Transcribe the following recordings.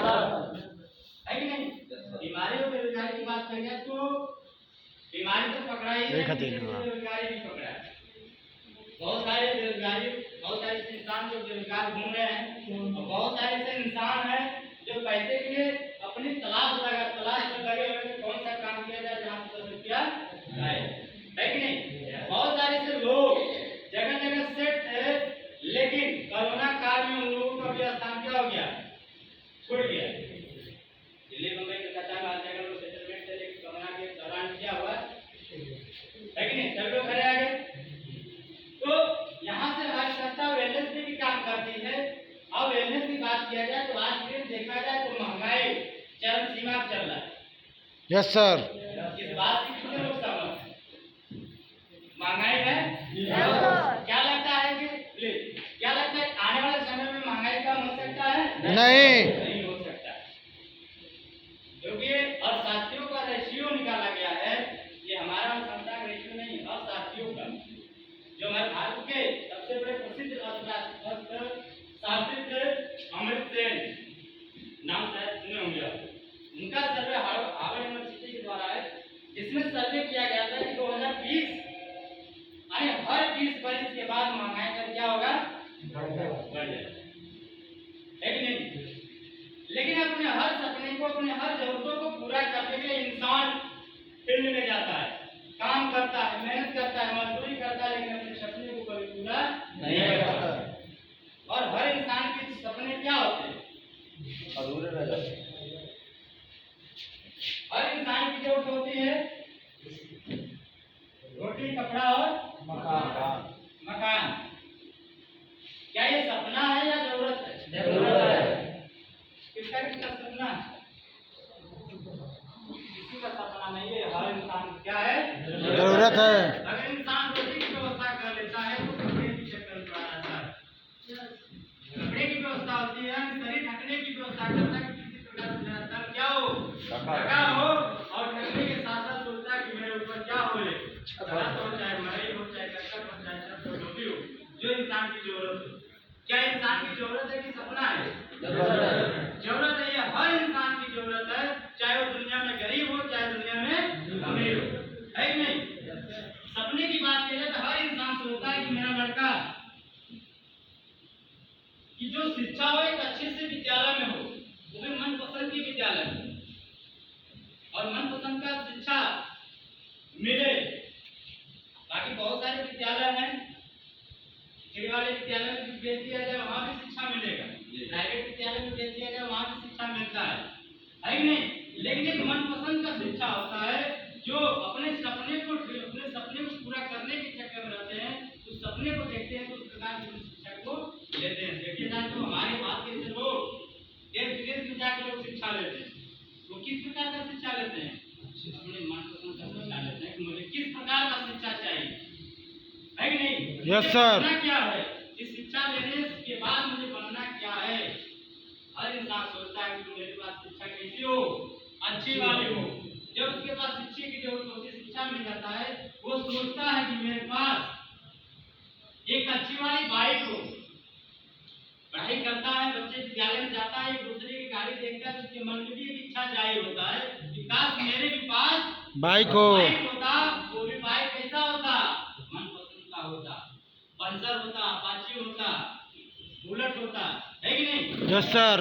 है कि नहीं? बीमारी और बेरोजगारी की बात करें तो बीमारी तो पकड़ा ही है, बेरोजगारी भी पकड़ा है। बहुत सारे ऐसे इंसान जो बेरोजगार घूम रहे हैं और बहुत सारे ऐसे इंसान हैं जो पैसे के लिए अपनी तलाश में लगे हुए कौन सा काम किया जाए जहाँ से 10 रुपया आए, है कि नहीं? बहुत सारे ऐसे लोग जगह जगह सेट है, लेकिन कोरोना काल में उन लोगों का भी स्थान क्या हो गया, छूट गया। दिल्ली, मुंबई, कलकत्ता में हर जगह लोग सेटलमेंट है, लेकिन कोरोना के दौरान क्या हुआ, है कि नहीं? सब लोग घरे आ गए। तो यहाँ से हमारी संस्था वेलनेस में भी काम करती है। अब वेलनेस की बात किया जाए तो आज भी देखा जाए तो महंगाई चरम सीमा पर चल रहा है। Yes sir. इस बात की कितने लोग सहमत हैं? महंगाई है, क्या लगता है कि क्या लगता है आने वाले समय में महंगाई कम हो सकता है? नहीं हो सकता, क्योंकि अर्थशास्त्रियों का रेशियो निकाला गया है। ये हमारा संस्था का रेशियो नहीं, अर्थशास्त्रियों का, जो हमारे भारत के सबसे बड़े प्रसिद्ध अर्थशास्त्री थे अमृत सेन, नाम शायद सुने होंगे आप। उनका सर्वे हार्वर्ड यूनिवर्सिटी के द्वारा है, जिसमें सर्वे किया गया था कि 2020 यानी हर 20 वर्ष के बाद महंगाई का क्या होगा, बढ़ जाएगा, है कि नहीं? लेकिन अपने हर सपने को, अपने हर जरूरतों को पूरा करने के लिए इंसान फील्ड में जाता है, काम करता है, मेहनत करता है, मजदूरी करता है, लेकिन अपने सपने को कभी पूरा नहीं कर पाता। और हर इंसान के सपने क्या होते हैं, अधूरे रह जाते हैं। हर इंसान की जरूरत होती है रोटी, कपड़ा और मकान। क्या ये सपना है या जरूरत है? जरूरत है। किसका सपना? किसी का सपना नहीं है, हर इंसान क्या है, जरूरत है। अगर इंसान रोटी की व्यवस्था कर लेता है तो कपड़े की शक्ल पड़ा रहता है, कपड़े की व्यवस्था होती है, शरीर ढकने की व्यवस्था करता है, किसी प्रकार से रहता है क्या हो, ढका हो, और ढकने के साथ साथ सोचता है कि मेरे ऊपर क्या हो, चाहे मरई हो, चाहे कच्चा हो, चाहे रोटी हो, जो इंसान की जरूरत है। क्या इंसान की जरूरत है कि सपना है? जरूरत है, ये हर इंसान की जरूरत है, चाहे वो दुनिया में गरीब हो, चाहे दुनिया में अमीर हो, है कि नहीं? सपने की बात करें तो हर इंसान सोचता है कि मेरा लड़का कि जो शिक्षा हो एक अच्छे से विद्यालय में हो, वो भी मनपसंद की विद्यालय में, और मनपसंद का शिक्षा मिले। बाकी बहुत सारे विद्यालय हैं, खिचड़ी वाले विद्यालय में भी भेज दिया जाए, वहाँ भी शिक्षा मिलेगा, प्राइवेट विद्यालय में भेज दिया जाए, वहाँ भी शिक्षा मिलता है कि नहीं? लेकिन एक मनपसंद का शिक्षा होता है, जो अपने सपने को पूरा करने के चक्कर में रहते हैं, उस सपने को देखते हैं तो उस प्रकार की शिक्षा को लेते हैं। देखिए जाए तो हमारे बात के लोग देश विदेश में जाकर लोग शिक्षा लेते हैं, वो किस प्रकार का शिक्षा लेते हैं? अपने मनपसंद का शिक्षा लेते हैं कि मुझे किस प्रकार का शिक्षा चाहिए, है कि नहीं? Yes sir. क्या है इस शिक्षा लेने के बाद मुझे बनना क्या है? हर इंसान सोचता है कि मेरे पास शिक्षा कैसी हो, अच्छी वाली हो। जब उसके पास शिक्षा की जरूरत होती है, शिक्षा मिल जाता है, वो सोचता है कि मेरे पास एक अच्छी वाली बाइक हो। पढ़ाई करता है, बच्चे विद्यालय में जाता है, एक दूसरे की गाड़ी देखता है, उसके मन में भी एक इच्छा जाहिर होता है कि काश मेरे भी पास बाइक होता, वो भी बाइक कैसा होता, मनपसंद का होता, पल्सर होता, अपाची होता, बुलेट होता, है कि नहीं? Yes sir.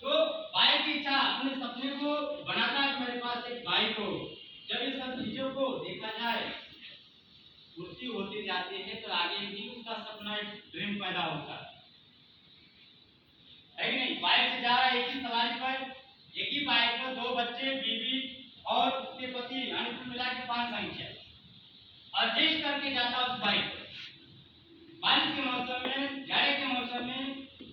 तो बाइक की इच्छा, अपने सपने को बनाता है कि मेरे पास एक बाइक हो। जब इन सब चीजों को देखा जाए, पूर्ति होती जाती है, तो आगे भी उसका सपना, एक ड्रीम पैदा होता है कि नहीं? बाइक से जा रहा है एक ही सवारी पर, एक ही बाइक पर 2 बच्चे, बीवी और उसके पति, यानी कुल मिला के 5 संख्या एडजस्ट करके जाता उस बाइक पर। बारिश के मौसम में, जाड़े के मौसम में,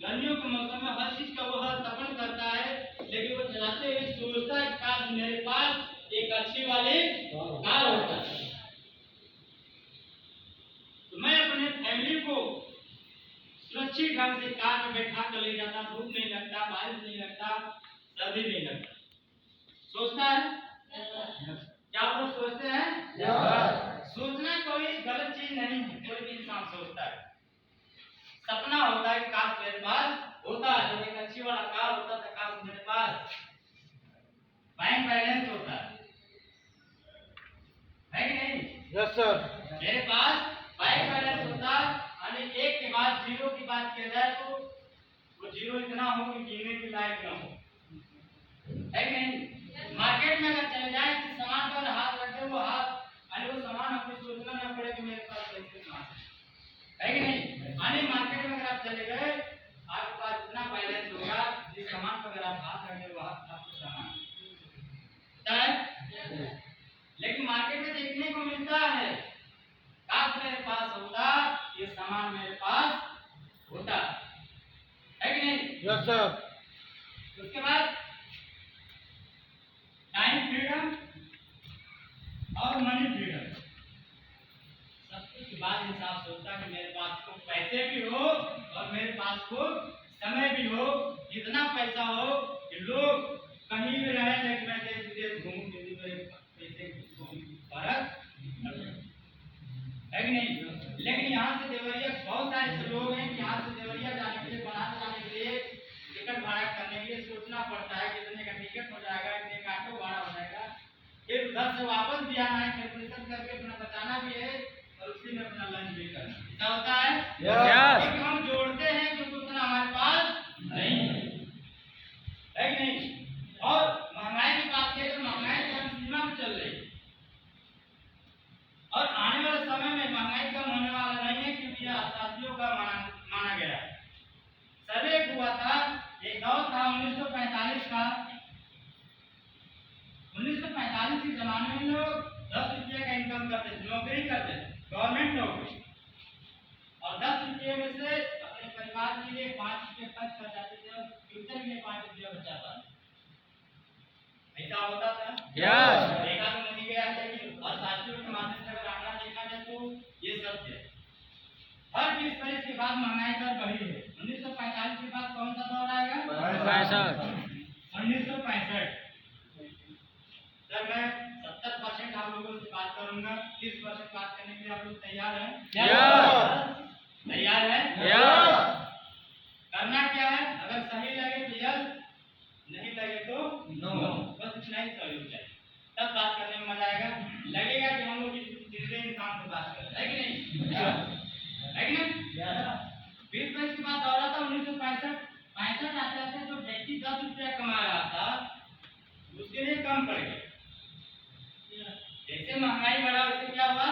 गर्मियों के मौसम में हर चीज का वो हर तपन करता है, लेकिन वो चलाते हुए सोचता है काश मेरे पास एक अच्छी वाली कार होता। तो मैं अपने फैमिली को सुरक्षित ढंग से कार में बैठा कर ले जाता, धूप नहीं लगता, बारिश नहीं लगता, सर्दी नहीं लगता। सोचता है क्या आप लोग सोचते हैं? सोचना कोई गलत चीज नहीं है, कोई भी इंसान सोचता है। सपना होता है कि काश मेरे पास होता, जब एक अच्छी वाला कार होता जो इतना हो कि जीने के लायक न हो, है कि नहीं? मार्केट में अगर चले जाए किसी सामान पर हाथ रखे वो हाथ अरे वो सामान आपको सोचना ना पड़े कि मेरे पास पैसे कहाँ है कि नहीं? आने मार्केट में अगर आप चले गए आपके पास इतना बैलेंस होगा जिस सामान पर अगर आप हाथ रखे वो आपको सामान है। लेकिन मार्केट में देखने को मिलता है काश मेरे पास होता ये सामान मेरे पास होता, है कि नहीं? Yes sir. उसके बाद टाइम फ्रीडम और मनी फ्रीडम, सब कुछ के बाद इंसान सोचता कि मेरे पास खूब पैसे भी हो और मेरे पास खूब समय भी हो, जितना पैसा हो कि लोग कहीं भी रहे लेकिन मैं देश विदेश घूमूं फिर भी मेरे पैसे फर्क है कि नहीं? लेकिन यहाँ से देवरिया बहुत सारे ऐसे लोग हैं कि यहाँ से देवरिया जाने के लिए बनारस जाने के लिए टिकट भाड़ा करने के लिए सोचना पड़ता है कितने का टिकट हो जाएगा, कितने का ऑटो भाड़ा हो जाएगा, फिर उधर से वापस भी आना है, कैलकुलेशन करके अपना बचाना भी है और उसी में अपना लंच भी करना है। क्या होता है? क्योंकि हम जोड़ते हैं क्योंकि उतना हमारे पास नहीं है कि नहीं? और महंगाई की बात करें तो महंगाई चरम सीमा पर चल रही है और आने वाले समय में महंगाई कम होने वाला नहीं है क्योंकि यह अर्थशास्त्रियों का माना गया है। सर्वे हुआ था, एक दौर था 1945 का। 1945 के जमाने में लोग 10 रुपये का इनकम करते थे, नौकरी करते थे, गवर्नमेंट नौकरी, और 10 रुपये में से अपने परिवार के लिए 5 रुपये खर्च कर जाते थे और फ्यूचर के लिए 5 रुपये बचाता था। ऐसा होता था? देखा तो नहीं गया, लेकिन अर्थशास्त्रियों के माध्यम से अगर आंकड़ा देखा जाए तो ये सत्य है। हर 20 के बाद महंगाई दर बढ़ी है। 1945 के बाद कौन सा दौर आएगा? 1965। जब मैं 70% आप लोगों से बात करूंगा, 30% बात करने के लिए आप लोग तैयार हैं? तैयार है? करना क्या है? अगर सही लगे तो यस, नहीं लगे तो नो, बस इतना ही सही हो जाए, तब बात करने में मजा आएगा, लगेगा कि हम लोग जिंदे इंसान से बात कर रहे हैं, है कि नहीं? है कि नहीं? 20 की बात हो रहा था 1965 आते आते जो व्यक्ति 10 रुपया कमा रहा था उसके लिए कम पड़ गया। जैसे महंगाई बढ़ा उससे क्या हुआ?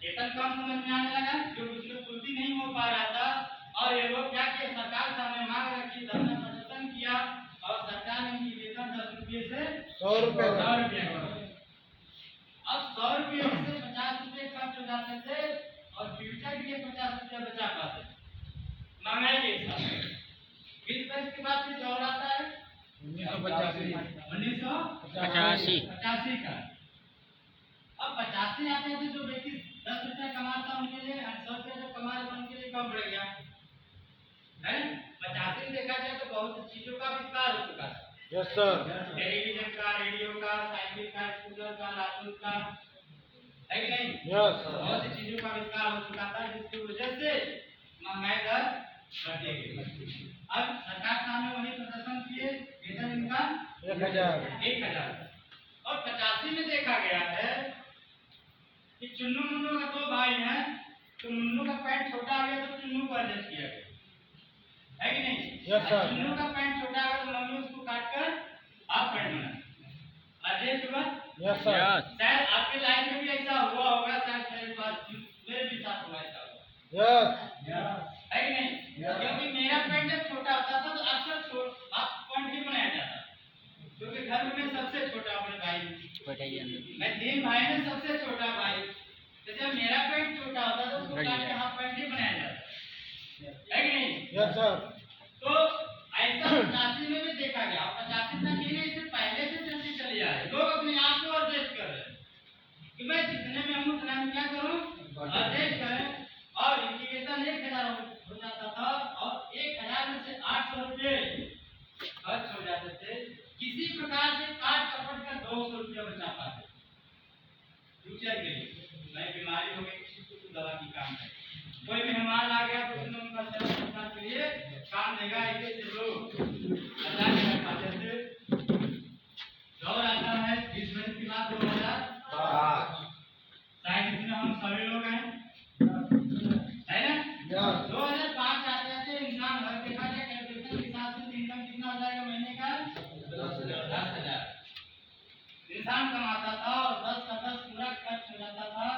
वेतन कम समझ में आने लगा, जो उसमें पूर्ति नहीं हो पा रहा था और ये लोग क्या किए, सरकार सामने मांग रखी, धरना प्रदर्शन किया और सरकार ने इनकी वेतन 10 रुपये से 100 रुपये अब 100 रुपये से 50 रुपये खर्च हो जाते थे और फ्यूचर के लिए 50 रुपये बचा पाते थे महंगाई के हिसाब से। 20 के बाद फिर दौर आता है 1985 का। अब 85 आते थे, जो व्यक्ति 10 रुपये कमाता उनके लिए 100 रुपये जो कमा रहे उनके लिए कम बढ़ गया है। 85 देखा जाए तो बहुत चीजों का विस्तार हो चुका है। Yes sir. टेलीविजन का, रेडियो का, साइकिल का, स्कूटर का, लाइट का, है कि नहीं? यस। बहुत सी चीजों का विस्तार हो चुका था जिसकी वजह से महंगाई दर बढ़ती गई। अब सरकार सामने वही प्रदर्शन किए, वेतन इनका 1000 और 85 में देखा गया है कि चुन्नू मुन्नू का 2 भाई हैं, तो मुन्नू का पैंट छोटा आ गया तो चुन्नू को एडजस्ट किया गया, है कि नहीं? Yes sir. चुन्नू का पैंट छोटा आ गया तो मम्मी उसको काट कर हाफ पैंट बना एडजस्ट हुआ। Yes sir. शायद आपके लाइफ में भी ऐसा हुआ होगा, शायद मेरे भी साथ हुआ ऐसा होगा, यस। है कि नहीं? क्योंकि मेरा पैंट जब छोटा होता था तो अक्सर हाफ पैंट ही बनाया जाता, क्योंकि घर में सबसे छोटा अपने भाई, मैं 3 भाई में सबसे छोटा भाई, तो जब मेरा पैंट छोटा होता था उसको काट के हाफ पैंट ही बनाया जाता, है कि नहीं? Yes sir. तो ऐसा 85 में भी देखा गया, 85 तक ही नहीं, इससे पहले से चलती चली आ रही। लोग अपने आप को एडजस्ट कर रहे हैं कि मैं जितने में हूँ उतना में क्या करूँ, एडजस्ट करें। और इनकी वेतन 1000 हो जाता था और 1000 में से 800 रुपये खर्च हो जाते थे। किसी प्रकार से काट कपट कर 200 रुपया बचा पाते फ्यूचर के लिए। नई बीमारी हो गई, किसी को दवा की काम है, कोई मेहमान आ गया तो उसने उनका सेवा के लिए काम देगा, ऐसे लोग अल्लाह के खाते थे। दौर आता है 20 की बात 2005 शायद इसमें हम सभी लोग हैं, है ना? 2005 आते इंसान घर देखा जाए 10,000 इंसान कमाता था और 10 का 10 पूरा खर्च हो जाता था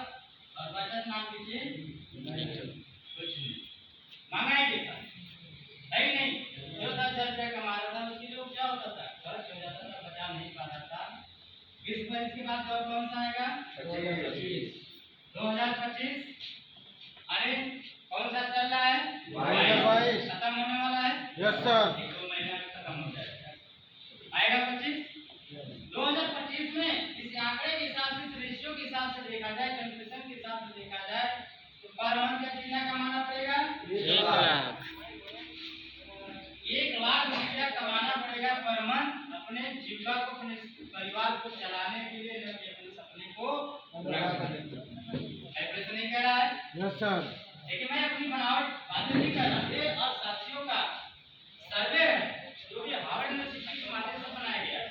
और बचत नाम कीजिए कुछ नहीं, महंगाई के साथ है ही नहीं। जो 10,000 रुपया कमा रहा था उसके लिए क्या होता था, खर्च हो जाता था, बचा नहीं पाता था। इस पर इसके बाद और कौन सा आएगा 2025। अरे कौन सा चल रहा है 22 खत्म होने वाला है। Yes sir. 2 महीना में खत्म हो जाएगा, आएगा 25। 2025 में इस आंकड़े के हिसाब से, इस रेशियो के हिसाब से देखा जाए, कैलकुलेशन के हिसाब से देखा जाए तो पर मंथ का कितना कमाना पड़ेगा 1 लाख रुपया कमाना पड़ेगा पर मंथ, अपने जीविका को, अपने परिवार को चलाने के लिए, अपने सपने को पूरा करने के लिए। ऐसा नहीं कह रहा है यस सर। लेकिन मैं अपनी बनावट बातें नहीं कर रहा। ये अर्थशास्त्रियों का सर्वे है जो कि हार्वर्ड यूनिवर्सिटी के माध्यम से बनाया गया।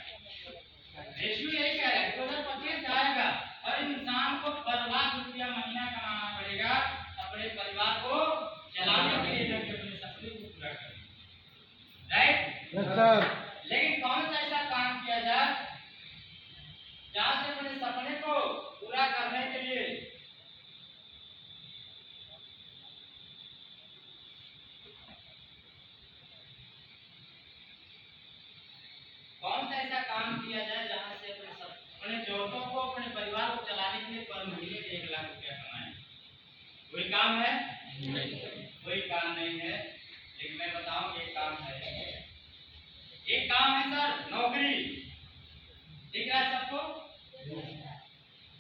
रेशियो यही कह रहा है 2025 आएगा और इंसान को पर लाख रुपया महीना कमाना पड़ेगा अपने परिवार को चलाने के लिए, अपने सपने को पूरा करने। Right yes sir. लेकिन कौन सा ऐसा काम किया जाए जहां से अपने सपने को पूरा करने के लिए कौन सा ऐसा काम किया जाए जहां से अपने जरूरतों को, अपने परिवार को चलाने के लिए पर महीने 1 लाख रुपया कमाएं। कोई काम है नहीं, कोई काम नहीं है। लेकिन मैं बताऊं एक काम है, एक काम है सर नौकरी। ठीक है सबको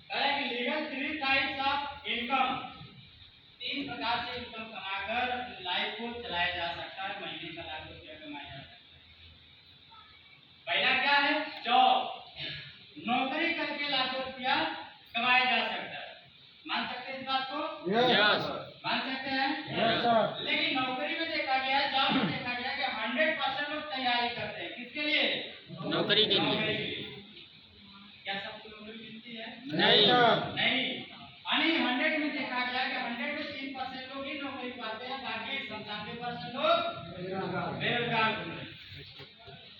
करें कि लीगल 3 टाइप्स ऑफ इनकम, 3 प्रकार से इनकम कमाकर अपनी लाइफ को चलाया जा सकता है, महीने का लाख रुपया कमाया जा सकता है। पहला क्या है जॉब, नौकरी करके लाखों रुपया कमाया जा सकता है। मान सकते हैं इस बात को यस मान सकते हैं यस सर। लेकिन नौकरी में देखा गया, जॉब में देखा गया कि 100% लोग तैयारी करते हैं किसके लिए नौकरी के लिए। क्या सबको नौकरी मिलती है नहीं सर। नहीं। यानी 100 में देखा गया कि 100 में 3% लोग ही नौकरी पाते हैं, बाकी 97% लोग बेरोजगार घूम रहे हैं,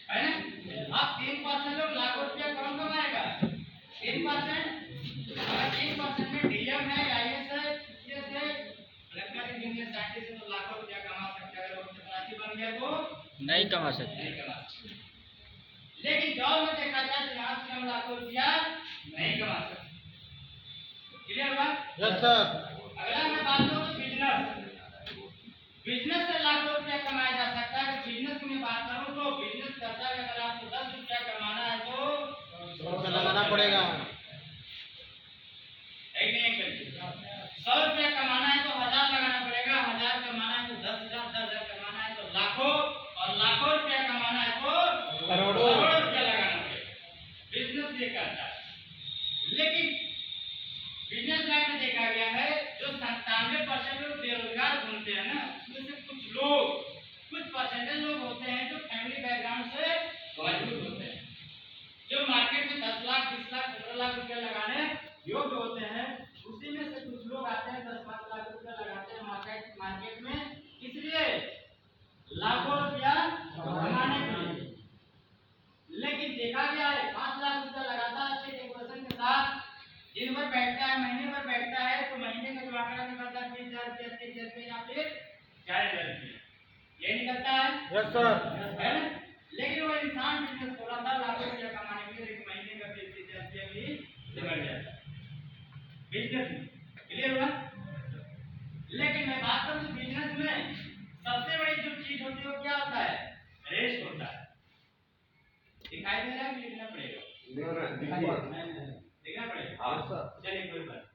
है ना। अब 3% लोग लाखों रुपया कौन कमाएगा 3%। अगर 3% में डीएम है, आईएएस है, सीएस है, इलेक्ट्रॉनिक इंजीनियर, साइंटिस्ट है तो लाखों रुपया कमा सकता है। अगर वो चपरासी बन गया तो नहीं कमा सकते। नहीं कमा सकते। लेकिन जॉब में देखा जाए तो यहाँ से हम लाखों रुपया नहीं कमा सकते। क्लियर हुआ यस सर। अगला मैं बात करूँ बिजनेस, बिजनेस से लाखों रुपया कमाया जा सकता है। बिजनेस की मैं बात करूँ तो बिजनेस करता है, अगर आपको 10 रुपया कमाना है तो 100 रुपया लगाना पड़ेगा। एक नहीं 100 रुपया कमाना है तो 1000 लगाना पड़ेगा, 1000 कमाना है तो 10,000, 10,000 कमाना है तो लाखों, और लाखों रुपया कमाना है तो करोड़ों रुपया लगाना पड़ेगा। बिजनेस ये करता है। लेकिन बिजनेस लाइन में देखा गया है जो 97% लोग बेरोजगार घूमते हैं ना, उसमें से कुछ परसेंटेज लोग होते हैं जो फैमिली बैकग्राउंड से मजबूत होते हैं, जो मार्केट में 10 लाख 20 लाख 15 लाख रुपया लगाने योग्य होते हैं। उसी में से कुछ लोग आते हैं 10-5 लाख रुपया लगाते हैं मार्केट में, इसलिए लाखों रुपया कमाने के लिए। लेकिन देखा गया है 5 लाख रुपया लगाता है अच्छे डेकोरेशन के साथ, दिन भर बैठता है, महीने भर बैठता है तो महीने का जो आंकड़ा निकलता है 30,000 रुपया, 30,000 रुपया या फिर 40,000 रुपया, ये निकलता है यस सर। है ना। लेकिन वो इंसान बिजनेस खोला था लाखों रुपया कमाने के लिए, एक महीने का 30,000 रुपया भी निकल जाता है बिजनेस में। क्लियर हुआ। लेकिन मैं बात करूं बिजनेस में सबसे बड़ी जो चीज होती है वो क्या होता है रेस होता है। दिखाई दे रहा है, लिखना पड़ेगा, देखना पड़ेगा। हाँ सर। चलिए कोई बात।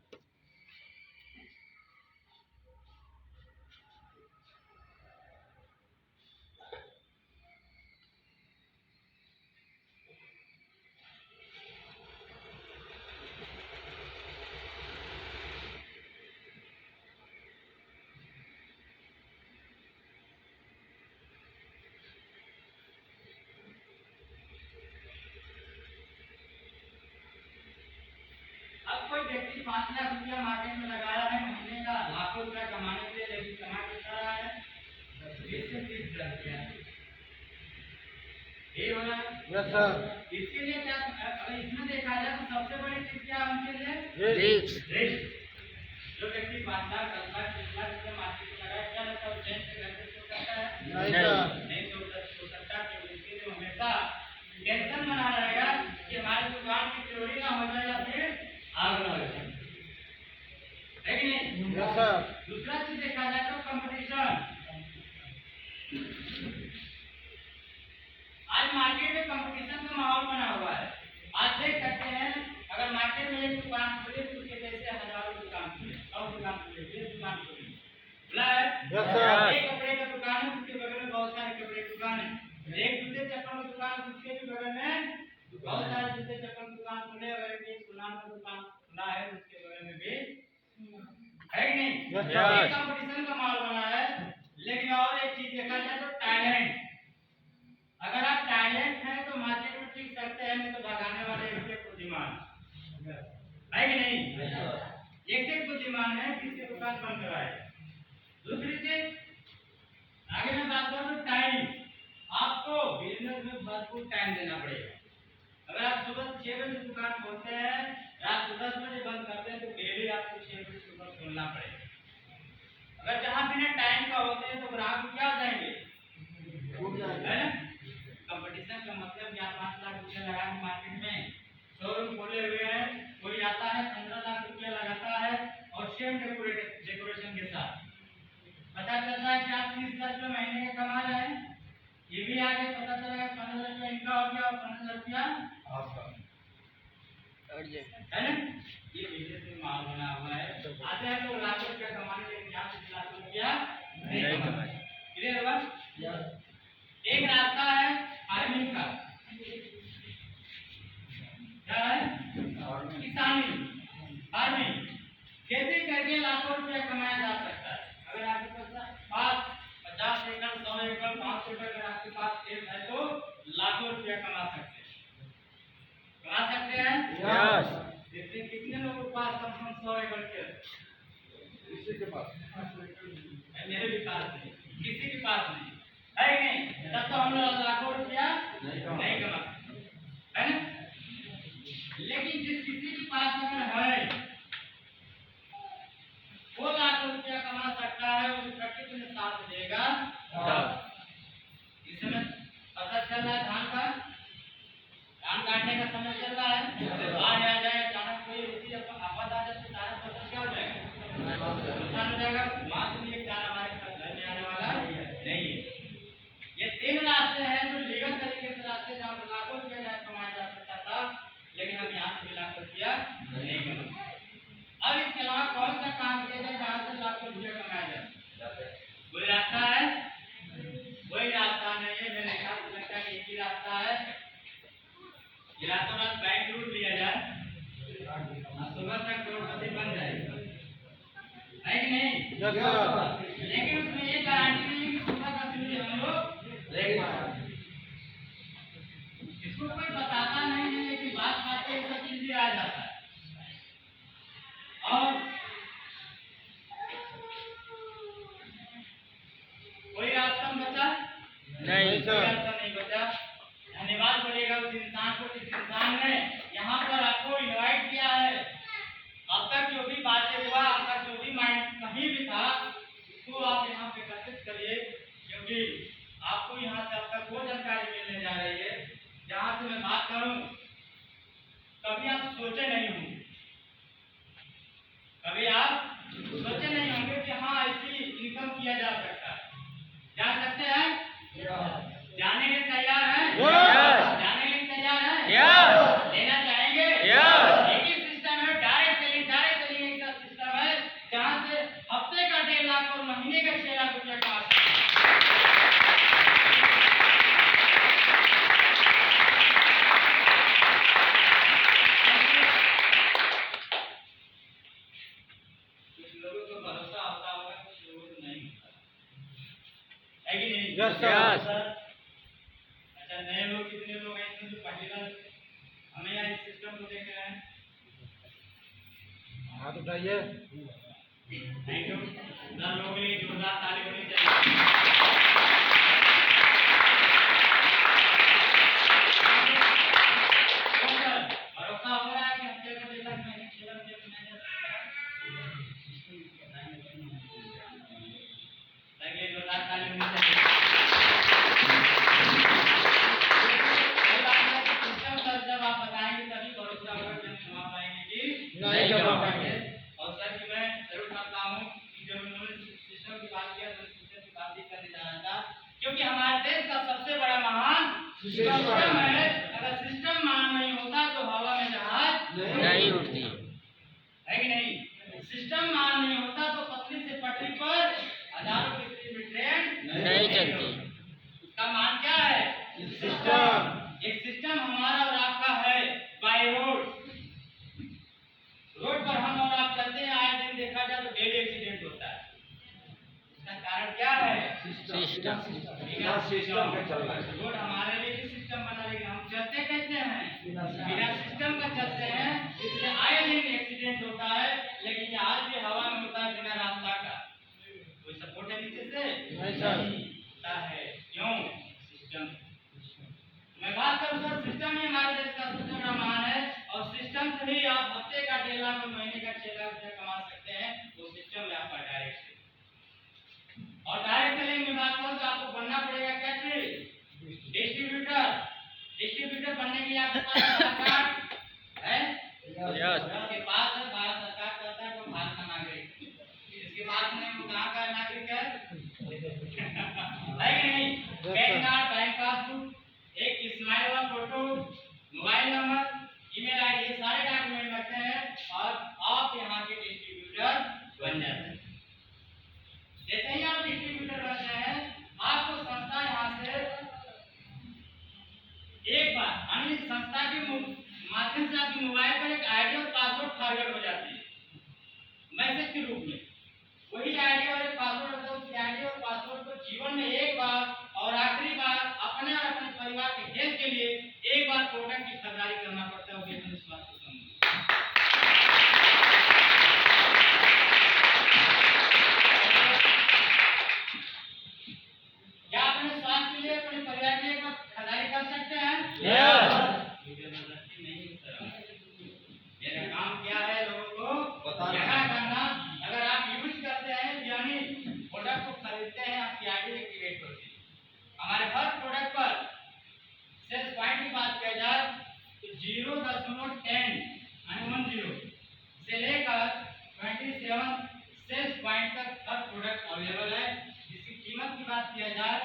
अब कोई व्यक्ति 5 लाख रुपया मार्केट में लगा रहा है महीने का लाखों रुपया कमाने के लिए, लेकिन कमा कितना रहा है 20 से 30,000 रुपया। ये हो रहा है यस सर। इसके लिए क्या, अगर इसमें देखा जाए तो सबसे बड़ी चीज क्या है उनके लिए? रिक्स। रिस्क। जो व्यक्ति 5 लाख 10 लाख 20 लाख रुपये मार्केट में लगाए, क्या लगता है चैन से घर पे सो सकता है? नहीं नहीं। सर। नहीं सो सकता। क्योंकि इसके लिए हमेशा टेंशन बना रहेगा कि हमारी दुकान की चोरी ना हो जाए या फिर आग ना लग जाए, है कि नहीं? Yes sir. दूसरा चीज देखा जाए तो कंपटीशन। आज मार्केट में कंपटीशन का माहौल बना हुआ है। आज देख सकते हैं, अगर मार्केट में एक दुकान खुले तो उसके जैसे हजारों दुकान खुले, और दुकान खुले, 10 दुकान खुले। बोला है? Yes sir. एक कपड़े का दुकान है, उसके बगल में बहुत सारे कपड़े की दुकान है। एक जूते चप्पल की दुकान, उसके भी बगल में बहुत सारे जूते चप्पल की दुकान खुले। अगर एक सुनार का दुकान खुला है, उसके बगल में भी, है कि नहीं? यस ये सर। कंपटीशन का माहौल बना है। लेकिन और एक चीज देखा जाए तो टैलेंट। अगर आप टैलेंट हैं तो मार्केट में टिक सकते हैं, नहीं तो भगाने वाले एक से बुद्धिमान, है कि नहीं? एक से बुद्धिमान है, किसकी दुकान बंद कराए। दूसरी चीज, आगे मैं बात करूं तो टाइम। आपको बिजनेस में भरपूर टाइम देना पड़ेगा। अगर आप सुबह 6 बजे दुकान खोलते हैं, रात को 10 बजे बंद करते हैं, तो डेली आपको 6 बजे सुबह खोलना पड़ेगा। अगर जहां बिना टाइम का होते हैं तो ग्राहक क्या हो जाएंगे, है ना? कंपटीशन का मतलब क्या, 5 लाख रुपया लगा के मार्केट में शोरूम खोले हुए हैं, कोई आता है 15 लाख रुपया लगाता है और सेम डेकोरेशन के साथ पता चलता है कि आप 30 लाख रुपये महीने का कमा रहे हैं। ये भी आगे पता चलेगा 15 लाख रुपया इनका हो गया और 15 लाख रुपया आपका, है ना? ये बिजनेस में माहौल बना हुआ है। आते हैं लोग लाखों रुपया कमाने के लिए, 50 लाख रुपया नहीं कमाए। क्लियर हुआ? एक रास्ता है फार्मिंग का, क्या है? किसानी, फार्मिंग। खेती करके लाखों रुपया कमाया जा सकता है। अगर आपके पास 50 एकड़ 100 एकड़ 500 एकड़ अगर आपके पास खेत है तो लाखों रुपया कमा सकते हैं। कमा सकते हैं? यस। इसलिए कितने लोगों के पास कम से कम 100 एकड़ खेत? किसी के पास, मेरे भी पास नहीं, किसी के पास नहीं, है कि नहीं? तब तो हम लोग लाखों रुपया नहीं कमा सकते, है ना? लेकिन जिस किसी के पास अगर है, वो लाखों रुपया कमा सकता है, उस प्रकृति में साथ देगा। इस समय फसल चल रहा है धान का, धान काटने का समय चल रहा है। बाढ़ आ जाए, अचानक कोई ऐसी आफत आ जाए तो सारा फसल क्या हो जाएगा, नुकसान हो जाएगा। वहां से भी एक चारा हमारे घर में आने वाला नहीं है। ये 3 रास्ते हैं जो लीगल तरीके से रास्ते, जहाँ पर लाखों रुपया कमाया जा सकता था, लेकिन हम यहाँ से भी लाखों रुपया नहीं कमा। अब इसके अलावा कौन सा काम किया जाए जहाँ से लाखों रुपया कमाया जाए? कोई रास्ता है? कोई रास्ता नहीं है। मेरे ख्याल से लगता है कि एक ही रास्ता है, ये रातों रात बैंक लूट लिया जाए, सुबह तक करोड़पति बन जाएगा, है कि नहीं? Yes sir. लेकिन उसमें ये गारंटी नहीं कि सुबह का सूर्य हम लोग देख पाएंगे। इसको कोई बताता नहीं है, लेकिन बात बातें ये सब चीज भी आ जाता है। और कोई रास्ता बचा नहीं कोई रास्ता नहीं बचा। धन्यवाद बोलेगा उस इंसान को जिस इंसान ने यहाँ पर आपको इनवाइट किया है। अब तक जो भी बातें हुआ, अब तक जो भी माइंड कहीं भी था, उसको आप यहाँ पे एकत्रित करिए, क्योंकि आपको यहाँ से अब तक वो जानकारी मिलने जा रही है जहाँ से मैं बात करूँ कभी आप सोचे नहीं होंगे, कभी आप सोचे नहीं होंगे कि हाँ ऐसी इनकम किया जा सकता है। जा सकते हैं? जाने के तैयार हैं? जाने के तैयार हैं? लेना चाहेंगे? एक ही सिस्टम है, डायरेक्ट सेलिंग एक सिस्टम है जहाँ से हफ्ते का 1.5 लाख और महीने का 6 लाख रुपया कमा सकते हैं। कुछ लोगों को भरोसा होता होगा, कुछ लोगों को नहीं होता, है कि नहीं? Yes sir. अच्छा, नए लोग कितने लोग हैं इसमें जो पहली बार हमें यहाँ इस सिस्टम को देख रहे हैं? हाथ उठाइए। Thank you. 10 लोगों के लिए जोरदार ताली होनी चाहिए। सिस्टम है, अगर सिस्टम मान नहीं होता तो हवा में जहाज नहीं उड़ती। है कि नहीं? सिस्टम मान नहीं होता तो पतली से पटरी पर हजारों की स्पीड में ट्रेन नहीं चलती। उसका मान क्या है? सिस्टम। एक सिस्टम हमारा और आपका है बाय रोड। रोड पर हम और आप चलते हैं, आए दिन देखा जाए तो डेली एक्सीडेंट होता है। इसका कारण क्या है? सिस्टम। बिना सिस्टम का चल रहा है। रोड हमारे लिए भी सिस्टम बना, लेकिन हम चलते कैसे हैं? बिना सिस्टम का चलते हैं, इसलिए आए दिन एक्सीडेंट होता है। लेकिन आज भी हवा में होता है बिना रास्ता का। कोई सपोर्ट है नीचे से? नहीं सर। होता है। क्यों? सिस्टम। मैं बात करूं सर, सिस्टम ही हमारे देश का सबसे बड़ा मान है, और सिस्टम से ही आप हफ्ते का 1.5 लाख और महीने का 6 लाख रुपया कमा सकते हैं। वो सिस्टम है आपका डायरेक्ट। और डायरेक्ट सेलिंग में बात करूं तो आपको बनना पड़ेगा क्या चीज? डिस्ट्रीब्यूटर। डिस्ट्रीब्यूटर बनने के लिए आपके पास आधार कार्ड है? यस। इसके पास है, भारत सरकार कहता है वो भारत का नागरिक। इसके पास नहीं, वो कहाँ का नागरिक है? है कि नहीं? पैन कार्ड, बैंक पासबुक, एक स्माइल वाला photo, mobile number, email ID, ये सारे डॉक्यूमेंट लगते हैं और आप यहाँ के डिस्ट्रीब्यूटर बन जाते हैं। जैसे ही आप डिस्ट्रीब्यूटर बनते हैं, आपको संस्था यहाँ से एक बार यानी संस्था के माध्यम से आपके मोबाइल पर एक आईडी और पासवर्ड फॉरवर्ड हो जाती है मैसेज के रूप में। वही आईडी और एक पासवर्ड होता है। उस आईडी और पासवर्ड को जीवन में एक बार और आखिरी बार अपने और अपने परिवार के हेल्थ के लिए एक बार प्रोडक्ट की खरीदारी करना पड़ता है। वो विश्वास को समझो। क्या अपने स्वास्थ्य के लिए, अपने परिवार के लिए खरीदारी कर सकते हैं? मेरा काम क्या है लोगों को बताना करना। अगर आप यूज करते हैं यानी प्रोडक्ट को खरीदते हैं, आपकी आईडी एक्टिवेट होती है। हमारे हर प्रोडक्ट पर सेल्स पॉइंट की बात किया जाए तो 0.10 से लेकर 27 सेल्स पॉइंट तक हर प्रोडक्ट अवेलेबल है। इसकी कीमत की बात किया जाए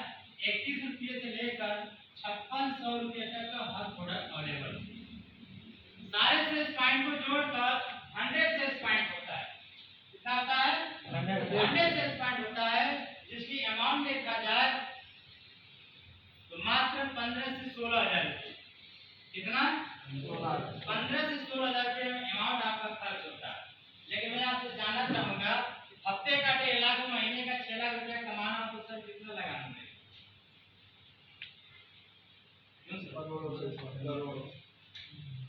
31 रुपये से लेकर 5600 रुपये तक का हर प्रोडक्ट अवेलेबल है। सारे सेल्स पॉइंट को जोड़कर 100 सेल्स पॉइंट होता है। कितना होता है? 100 सेल्स पॉइंट होता है, जिसकी अमाउंट देखा जाए तो मात्र 15 से 16 हजार रुपये। कितना? 15 से 16 हजार रुपये अमाउंट आपका खर्च होता है। लेकिन मैं आपसे जानना चाहूंगा, हफ्ते का 1.5 लाख और महीने का 6 लाख रुपया कमाना तो सर कितना लगाना है?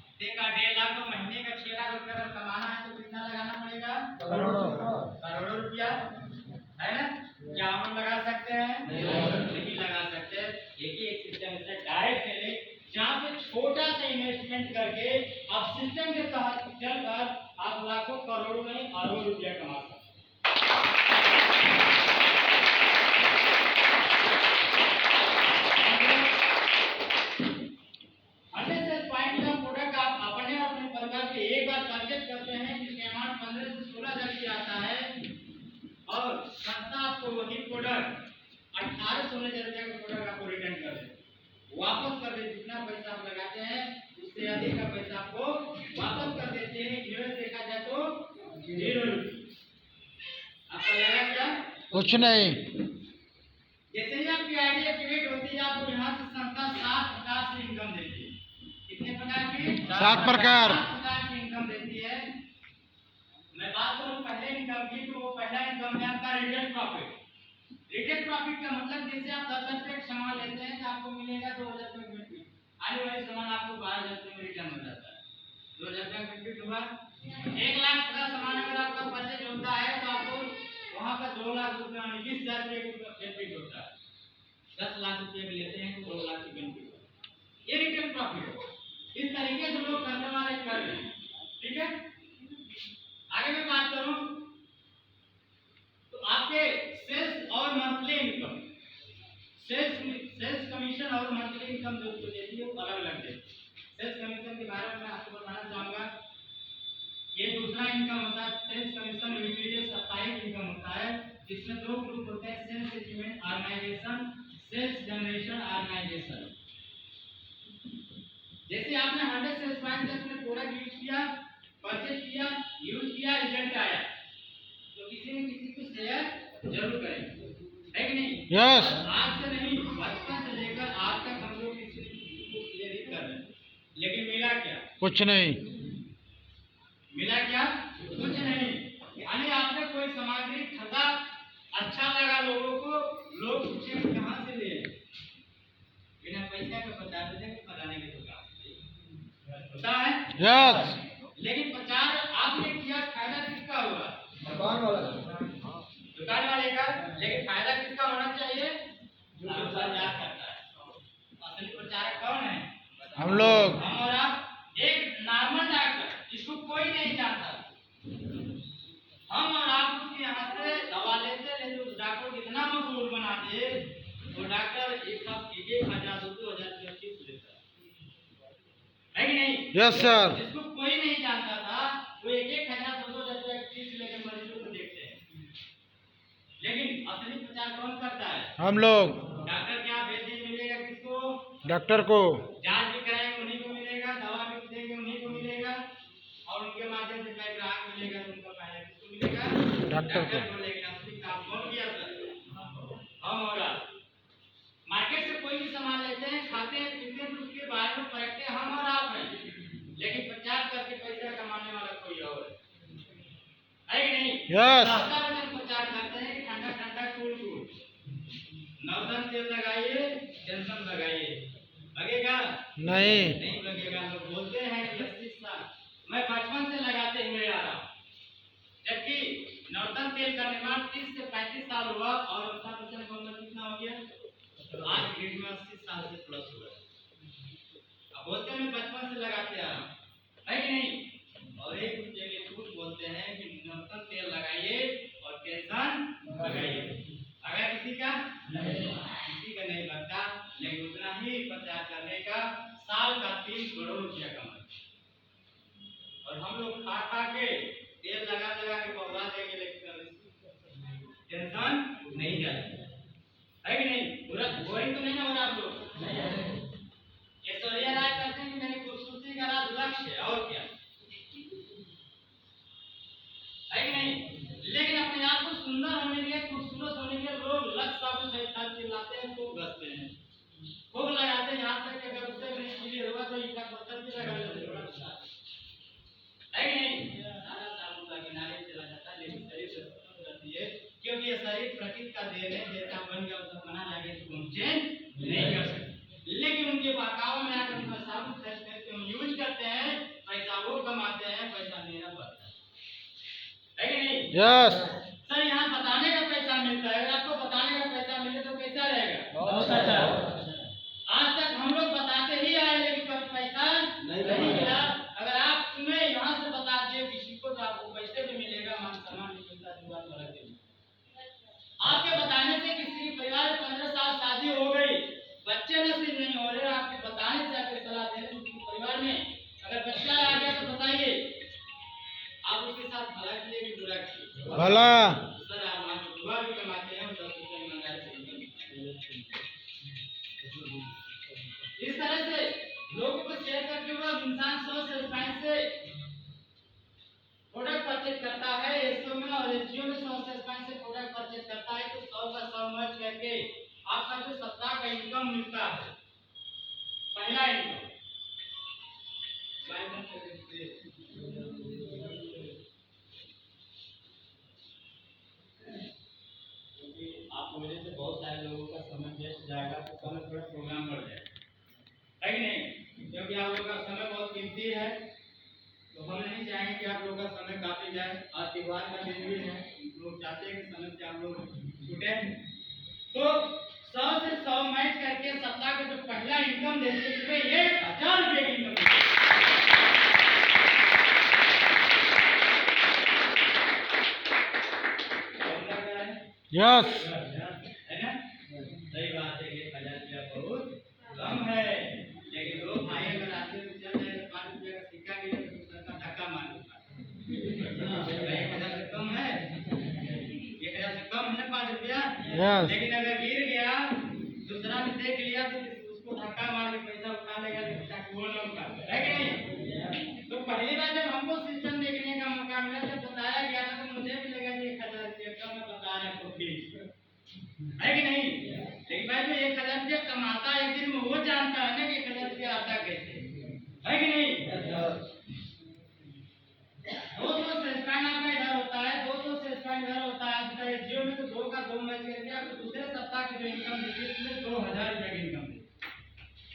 हफ्ते का 1.5 लाख और महीने का 6 लाख रुपया अगर कमाना है तो कितना लगाना पड़ेगा? करोड़ों रुपया, है ना? क्या हम लगा सकते हैं? नहीं लगा सकते। एक सिस्टम है डायरेक्ट सेलिंग, जहाँ पे छोटा सा इन्वेस्टमेंट करके आप सिस्टम के तहत चलकर आप लाखों करोड़ों नहीं अरबों रुपया कमा सकते हैं। प्रोडक्ट आप अपने और अपने परिवार के एक बार परचेज करते हैं, जिसके अमाउंट 15 से 16 हजार की आता है, और संस्था आपको वही प्रोडक्ट 18-19 हजार का प्रोडक्ट आपको रिटर्न कर दे, वापस कर दे। जितना पैसा आप लगाते हैं उससे अधिक का पैसा आपको वापस कर देते हैं। इन्वेस्ट देखा जाए तो 0 रुपये। आपका लगा क्या? कुछ नहीं। जैसे ही आपकी आईडी एक्टिवेट होती है, आपको यहाँ से संस्था 7 प्रकार से इनकम देती है। कितने प्रकार की? 7 प्रकार की इनकम देती है। मैं बात करूँ पहले इनकम की, तो वो पहला इनकम है आपका रिटेल प्रॉफिट। रिटेल प्रॉफिट का मतलब जैसे आप 10 रुपये का सामान लेते हैं तो आपको मिलेगा 2000 रुपये बेनिफिट। आने वाले सामान आपको 12,000 रुपये में रिटर्न हो जाता है। 2000 रुपये बेनिफिट हुआ। 1 लाख का सामान अगर आपका परचेज होता है तो आपको वहाँ का 2 लाख रुपये यानी 20,000 रुपये का बेनिफिट होता है। 10 लाख रुपये लेते हैं तो 2 लाख की बेनिफिट होता है। ये रिटेल प्रॉफिट है। इस तरीके से लोग करने वाले कर रहे हैं। ठीक है, आगे मैं बात करूं तो आपके सेल्स और मंथली इनकम, सेल्स कमीशन और मंथली इनकम जो देती है वो अलग अलग देती है। सेल्स कमीशन के बारे में मैं आपको बताना चाहूंगा। ये दूसरा इनकम होता है सेल्स कमीशन, वीकली साप्ताहिक इनकम होता है, जिसमें 2 ग्रुप होते हैं, sales achievement organisation, sales generation organisation. आपने 100 से स्पाइन से अपने प्रोडक्ट यूज किया, परचेज किया, यूज किया, रिजल्ट आया, तो किसी न किसी को शेयर जरूर करेंगे, है कि नहीं? यस। आज से नहीं, बचपन से लेकर आज तक हम लोग किसी को शेयर ही कर रहे हैं, लेकिन मिला क्या? कुछ नहीं। मिला क्या? कुछ नहीं। यानी आपने कोई सामग्री खरीदा, अच्छा लगा लोगों को, लोग पूछे कहाँ से लिए, बिना पैसा के बता देते हैं फलाने की दुकान से, होता है? यस। लेकिन प्रचार आपने किया, फायदा किसका हुआ? दुकान वाले का। लेकिन फायदा किसका होना चाहिए? जो प्रचार करता है। असली प्रचारक कौन है? हम लोग। हम और आप। एक नॉर्मल डॉक्टर जिसको कोई नहीं जानता, हम और आप उसके यहाँ से दवा लेते उस डॉक्टर को इतना मशहूर बना दे, वो डॉक्टर एक 1,000 2,000 रुपया फीस लेता है कि नहीं? Yes sir. जिसको कोई नहीं जानता था, वो 1,000 2,000 रुपया फीस लेकर मरीजों को देखते हैं। लेकिन असली प्रचार कौन करता है? हम लोग। डॉक्टर क्या वैद्य मिलेगा किसको? डॉक्टर को। जांच भी कराएंगे उन्हीं को मिलेगा, दवा भी देंगे उन्हीं को मिलेगा, और उनके माध्यम से मैं ग्राहक मिलेगा, तो उनका फायदा किसको मिलेगा? डॉक्टर को। लेकिन असली काम कौन किया सर? हम और आप। मार्केट से कोई भी सामान लेते हैं, खाते हैं, पीते हैं, तो उसके बारे में परखते हैं हम और आप हैं, लेकिन प्रचार करके पैसा कमाने वाला कोई और है कि नहीं? यस। प्रचार करते हैं कि ठंडा ठंडा कूल कूल, नवरत्न तेल लगाइए, टेंशन लगाइए, लगेगा? नहीं लगेगा। लोग बोलते हैं कि 80 साल मैं बचपन से लगाते हुए आ रहा हूँ, जबकि नवरत्न तेल का निर्माण 30 से 35 साल हुआ और उसका वजन कितना हो गया? आज डेट में 80 साल से प्लस हुआ है। अब बोलते हैं मैं बचपन से लगाते आ रहा हूँ, है कि नहीं? और एक जगह झूठ बोलते हैं कि नवरत्न तेल लगाइए और टेंशन लगाइए। अगर किसी का नहीं लगता, लेकिन उतना ही प्रचार करने का साल का 3 करोड़ रुपया कमाए, और हम लोग खा खा के तेल लगा के पौधा देंगे, लेकिन टेंशन नहीं जाती, है कि नहीं? पूरा बोरिंग तो नहीं ना हो रहा आप लोग? ऐश्वर्या राय कहते हैं कि मेरी खूबसूरती का राज लक्ष्य है, और क्या है कि नहीं? लेकिन अपने आप को सुंदर होने के लिए, खूबसूरत होने के लिए लोग लक्ष्य साबुन से चिल्लाते हैं, खूब घसते हैं, खूब लगाते हैं, यहाँ तक कि अगर उससे नहीं क्लियर हुआ तो इनका पत्थर भी लगा लेते हैं, है कि नहीं? सारा साबुन का किनारे चला जाता है, लेकिन शरीर से रहती है, क्योंकि ये शरीर प्रकृति का देन है, जैसा बन गया उसका बना जाके इसको हम चेंज नहीं कर सकते। लेकिन उनके बहकाव में आकर उनका साबुन खरीद करके हम यूज करते हैं, पैसा वो कमाते हैं, पैसा मेरा बढ़ता है कि नहीं? यस। सर यहाँ बताने का पैसा मिलता है, अगर आपको बताने का पैसा मिले तो कैसा रहेगा? बहुत अच्छा। आज तक हम लोग बताते ही आए, लेकिन कभी पैसा नहीं मिला। अगर आप तुम्हें यहाँ से बता दिए किसी को, तो आपको पैसे भी मिलेगा, मान सम्मान भी मिलता है, बात अलग है। आपके बताने से किसी के परिवार में 15 साल शादी हो गई, बच्चे नसीब नहीं हो रहे, आपके बताने से आपके सलाह दे रहे हैं, परिवार में अगर बच्चा आ गया तो बताइए, आप उसके साथ भला किए कि बुरा किए? भला। सर आप वहाँ से दुआ भी कमाते हैं और 10 रुपये ईमानदारी से निकलते हैं। इस तरह से लोगों को शेयर करके वो इंसान 100 से 5 से प्रोडक्ट परचेज करता है, एसओ में और एसजीओ में 100 से 5 से प्रोडक्ट परचेज करता है, तो 100 का 100 मर्ज करके आपका जो सप्ताह का इनकम मिलता है, पहला इनकम आप वजह से बहुत सारे लोगों का समय वेस्ट जाएगा, तो समय थोड़ा प्रोग्राम बढ़ जाएगा, है कि नहीं? क्योंकि आप लोगों का समय बहुत कीमती है, तो हम नहीं चाहेंगे कि आप लोगों का समय काफी जाए। आज त्योहार का दिन भी है, लोग चाहते हैं कि समय से आप लोग छूटे, तो 100 से 100 मैच करके सप्ताह का जो पहला इनकम देते हुए 1,000 रुपये की इनकम यस। है ना? सही बात है, 1,000 रुपया बहुत कम है, लेकिन लोग भाई अगर आते हैं चल जाए 5 रुपये का सिक्का गिरे तो उसका धक्का मार देता है। 1,000 से कम है, 1,000 से कम है ना 5 रुपया। लेकिन अगर गिर गया, दूसरा भी देख लिया तो उसको धक्का मार के पैसा उठा लेगा, ताकि वो ना उठा, है कि नहीं? लेकिन भाई जो 1,000 रुपया कमाता है एक दिन में वो जानता है ना कि 1,000 रुपया आता कैसे, है कि नहीं? 200 से स्क्वायर आपका इधर होता है, 200 से स्क्वायर इधर होता है। तो जियो में तो 2 का 2 मैच करके आपको दूसरे सप्ताह की जो इनकम देती है उसमें 2,000 रुपया की इनकम देती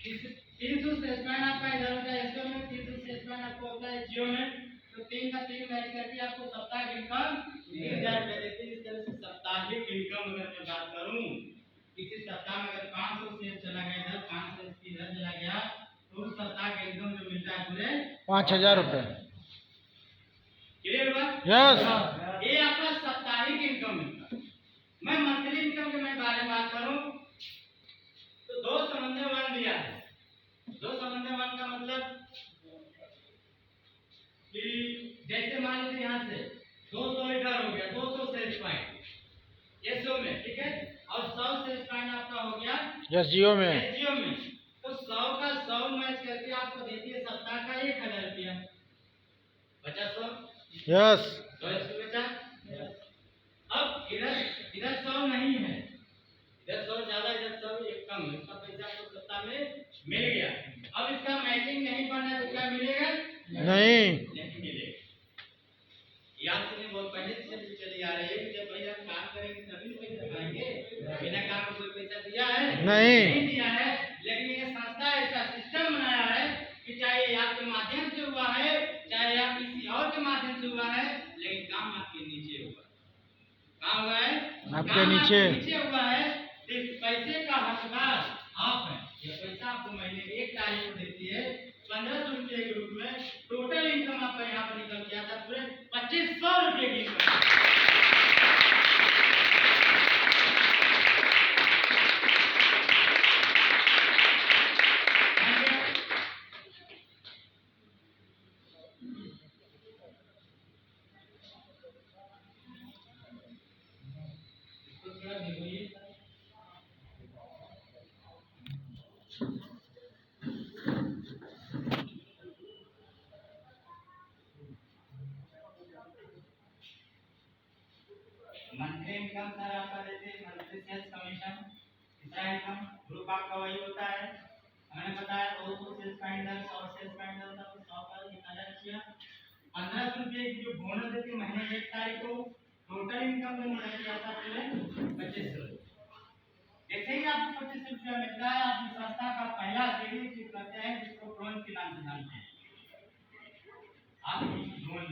है। 300 से स्क्वायर आपका इधर होता है, इसको में 300 से स्क्वायर आपको होता है जियो में, तो 3 का 3 मैच करके आपको सप्ताह की इनकम 3,000 रुपया देती है। इस तरह से साप्ताहिक इनकम अगर मैं बात करूं, किसी सप्ताह में अगर 500 शेयर चला गया इधर, 500 इधर चला गया, तो उस सप्ताह का इनकम जो मिलता है पूरे 5,000 रुपये। क्लियर हुआ? यस। ये आपका साप्ताहिक इनकम मिलता है। मैं मंथली इनकम के मैं बारे में बात करूं तो 2 समंदर वन दिया है। 2 समंदर वन का मतलब कि जैसे मान लीजिए यहाँ से 200 इधर हो गया, 200 से स्क्वायर ये 100 में, ठीक है, और 100 से स्क्वायर आपका हो गया यस जियो में। जियो में, तो 100 का 100 मैच करके आपको देती है सप्ताह का 1,000 रुपया। बचा 100, यस। तो इसको बचा। अब इधर 100 नहीं है, इधर 100 ज्यादा, इधर 100 एक कम है, इसका पैसा आपको सप्ताह में मिल गया। अब इसका मैचिंग नहीं बनना तो क्या मिलेगा? नहीं मिलेगा। याद से नहीं, बहुत पहले से चली आ रही है कि जब भाई आप काम करेंगे तभी पैसा पाएंगे, बिना काम में कोई पैसा दिया है? नहीं दिया है। लेकिन ये संस्था ऐसा सिस्टम बनाया है कि चाहे ये आपके माध्यम से हुआ है, चाहे आप किसी और के माध्यम से हुआ है, लेकिन काम आपके नीचे हुआ। काम हुआ है आपके नीचे हुआ है। तो इस पैसे का हकदार आप हैं। ये पैसा आपको महीने की 1 तारीख को देती है 1,500 रुपये के रूप में। टोटल इनकम आपका यहाँ पर निकल गया था पूरे 2,500 रुपये की इनकम। मंथली इनकम सर आपका देते हैं मंथली सेल्स कमीशन। तीसरा इनकम ग्रुप आपका वही होता है, हमने बताया 200 सेल्स फाइंडर, 100 सेल्स फाइंडर होता है, 100 का 1,000 किया। 1,500 रुपये की जो बोनस देती है महीने की 1 तारीख को। टोटल इनकम जो निकल के आता है 2,500। जैसे ही आपको 2,500 रुपया मिलता है, आप इस संस्था का पहला सीढ़ी चीज करते हैं जिसको लोन के नाम से जानते हैं। आप लोन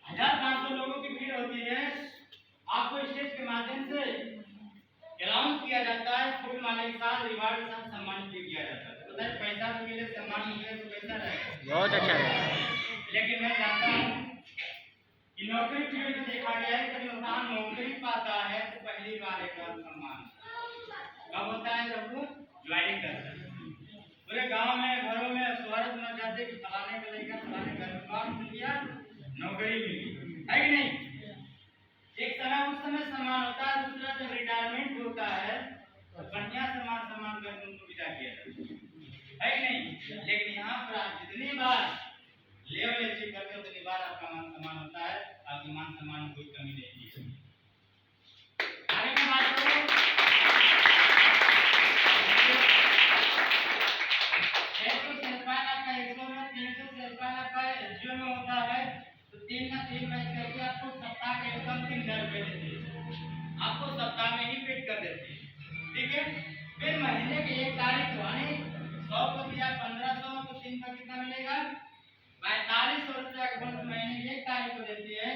1,500 लोगों की भीड़ होती है, आपको स्टेज के माध्यम से अनाउंस किया जाता है, फूल माले के साथ रिवार्ड के साथ सम्मानित भी किया जाता है। पता है पैसा तो मिले, सम्मान मिले तो कैसा रहेगा? बहुत अच्छा है। लेकिन मैं जानता हूँ कि नौकरी फील्ड में देखा गया है कि इंसान नौकरी पाता है तो पहली बार एक बार सम्मान कब होता है? जब वो ज्वाइनिंग करता है। पूरे गांव में, घरों में स्वागत न करते कि फलाने का लड़का फलाने का काम मिल गया, नौकरी मिली, है कि नहीं? एक समय उस समय सम्मान होता है, दूसरा जब रिटायरमेंट होता है तो बढ़िया सम्मान करके उनको विदा किया जाता है कि नहीं? लेकिन यहाँ पर आप जितनी बार लेवल अचीव करते हो उतनी बार आपका मान सम्मान होता है, आपके मान सम्मान में कोई कमी नहीं है। आगे की बात करो, 600 से स्क्वायर आपका 100 में, 300 से स्क्वायर आपका जियो में होता है, तो 3 का 3 मैच करके आपको सप्ताह का इनकम 3,000 रुपये देती है। आपको सप्ताह में ही पेड कर देती है, ठीक है? फिर महीने की 1 तारीख को यानी 100 को दिया 1,500 तो 3 का कितना मिलेगा? 4,500 रुपया का बोनस महीने की 1 तारीख को देती है।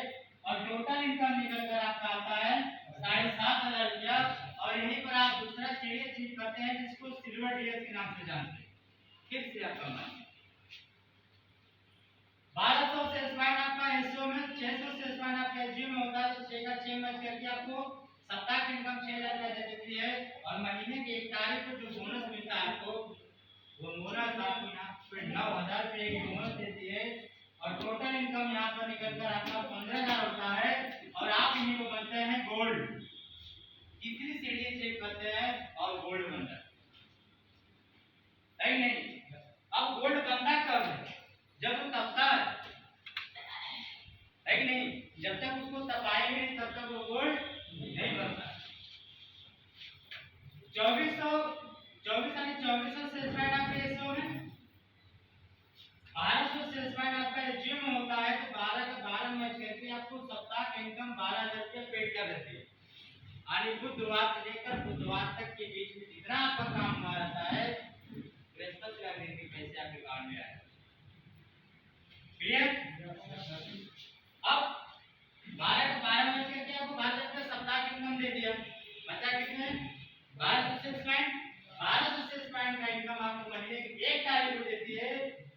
और टोटल इनकम निकल कर आपका आता है 7,500 रुपया। और यहीं पर आप दूसरा सीढ़ी अचीव करते हैं जिसको सिल्वर डीएस के नाम से जानते हैं। फिर से आपका मान 1,200 से स्क्वायर आपका हिस्सों में, 600 से स्क्वायर आपका एचजीओ में होता है, तो 6 का 6 मैच करके आपको सप्ताह की इनकम 6,000 रुपया दे देती है। और महीने की 1 तारीख को जो बोनस मिलता है आपको, वो बोनस आपको यहाँ पे 9,000 रुपये की बोनस देती है। और टोटल इनकम यहाँ पर निकल कर आपका 15,000 होता है। और आप इन्हीं को बनते हैं गोल्ड। तीसरी सीढ़ी चेक करते हैं और गोल्ड बनता है, नहीं? अब गोल्ड बनता कब है? जब वो तपता है कि नहीं? जब तक उसको तपाएंगे नहीं तब तक वो गोल्ड नहीं बनता। यानी बुधवार से लेकर बुधवार तक के बीच में जितना आपका काम हुआ रहता है बृहस्पति का दिन भी पैसे आपके अकाउंट में आएगा। क्लियर? अब 12 को 12 में से क्या आपको 12 का सप्ताह की इनकम दे दिया, बचा कितने 12 सक्सेस पॉइंट। 12 सक्सेस पॉइंट का इनकम आपको महीने की 1 तारीख को देती है,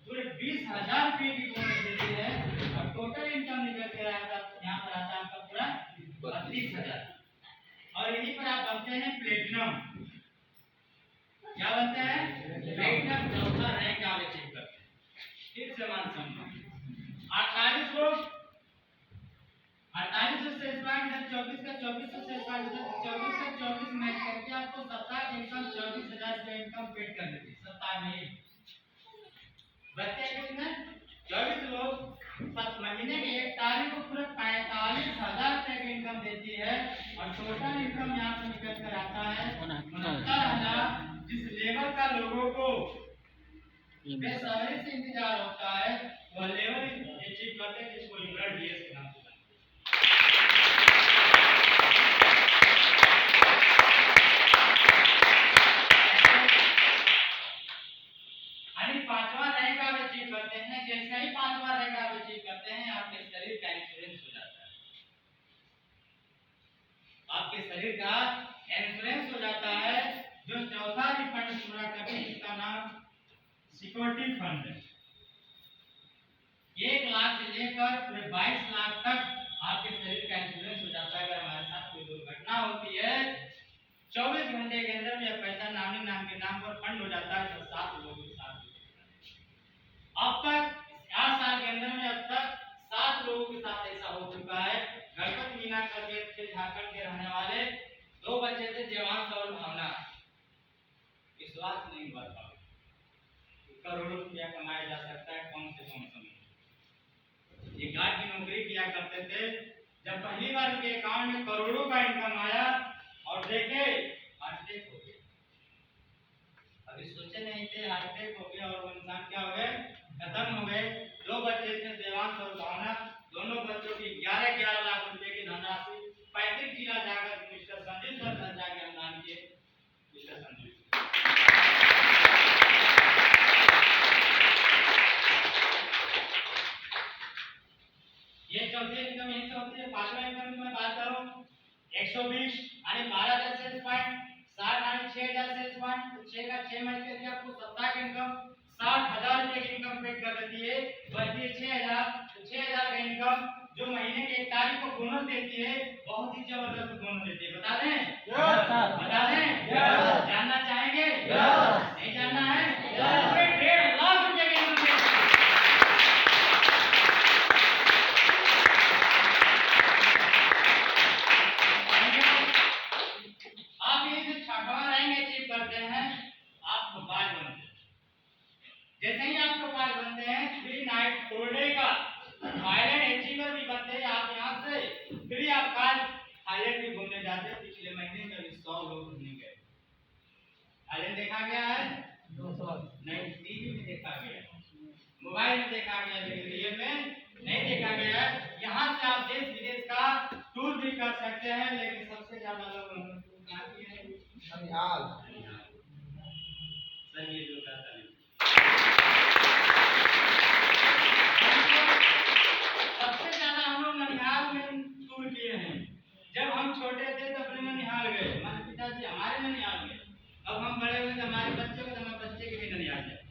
पूरे 20,000 रुपये की बोनस देती है और टोटल इनकम निकल के आता यहाँ पर आता है आपका पूरा 32,000। और यहीं पर आप बनते हैं प्लेटिनम। क्या बनते हैं? प्लेटिनम, चौथा रैंक आप अचीव करते हैं। फिर से मान सम्मान 48 लोग 48 सक्सेस पॉइंट जब 24 का 24 सक्सेस पॉइंट 24 का 24 मैच करके आपको सप्ताह की इनकम 24,000 रुपये इनकम पेड कर देती है सप्ताह में। बच्चे कितने 24 लोग महीने के 1 तारीख को पूरा 45,000 रुपये की इनकम देती है और टोटल इनकम यहाँ से निकल कर आता है 69,000। जिस लेवल का लोगों को बेसब्री से इंतजार होता है वह लेवल अचीव करते हैं जिसको लिबरल डीएस के नाम से पांचवा रैंक आप अचीव करते हैं। जैसे ही पांचवा रैंक आप अचीव करते हैं आपके शरीर का इंश्योरेंस हो जाता है। आपके शरीर का इंश्योरेंस हो जाता है जो चौथा फंड पूरा करके जिसका नाम सिक्योरिटी फंड है। 1 लाख से लेकर पूरे 22 लाख तक आपके शरीर का इंश्योरेंस हो जाता है। अगर हमारे साथ कोई दुर्घटना होती है 24 घंटे के अंदर यह पैसा नामी नाम के नाम पर फंड हो जाता है। 7 लोगों के साथ अब तक 8 साल के अंदर में अब तक 7 लोगों के साथ ऐसा हो चुका है। गणपति मीना करके थे झारखंड के रहने वाले 2 बच्चे थे जवान और भावना। विश्वास नहीं हुआ था करोड़ों रुपया कमाया जा सकता है कम से कम समय। ये गार्ड की नौकरी किया करते थे। जब पहली बार उनके अकाउंट में करोड़ों का इनकम आया और देखे हार्ट अटैक हो गया। अभी सोचे नहीं थे हार्ट अटैक हो गया और वो इंसान क्या हो गए खत्म हो गए। 2 बच्चे थे देवांश और भावना। दोनों बच्चों की 11 लाख रुपए की धनराशि 35 जिला जाकर मिस्टर संजीव सर जाकर अनुदान किए। मिस्टर संजीव ये चौथी इनकम यही से होती है। पांचवा इनकम की मैं बात करूं 120 यानी 12,000 सेल्स पॉइंट 60 यानी 6,000 सेल्स पॉइंट 6 का 6 मैच करके आपको सप्ताह की इनकम 60,000 रुपए की इनकम पेड कर देती है। बचती है 6,000। तो 6,000 का इनकम जो महीने के 1 तारीख को बोनस देती है बहुत ही जबरदस्त बोनस देती है। बता दें बता दें जानना चाहेंगे नहीं जानना है? 1.5 लाख रुपए की इनकम आप ये 6वां रैंक अचीव करते हैं आप बाज बनते हैं। जैसे ही आप बाज बनते हैं 3 नाइट 4 डे का आइलैंड अचीवर भी बनते हैं। आप यहाँ से फिर आप काल आइलैंड भी घूमने जाते हैं। पिछले महीने में 100 लोग घूमने गए। आइलैंड देखा गया है 200 नहीं टीवी में देखा गया मोबाइल में देखा गया लेकिन रियल में नहीं देखा गया है। यहाँ से आप देश विदेश का टूर भी कर सकते हैं लेकिन सबसे ज्यादा लोग कहाँ किए हैं ननिहाल। सही है जो कहता है सबसे ज्यादा हम लोग ननिहाल में टूर किए हैं। जब हम छोटे थे तो अपने ननिहाल गए हमारे पिताजी हमारे ननिहाल गए। अब हम बड़े हुए तो हमारे बच्चे को हमारे बच्चे के भी ननिहाल जाए।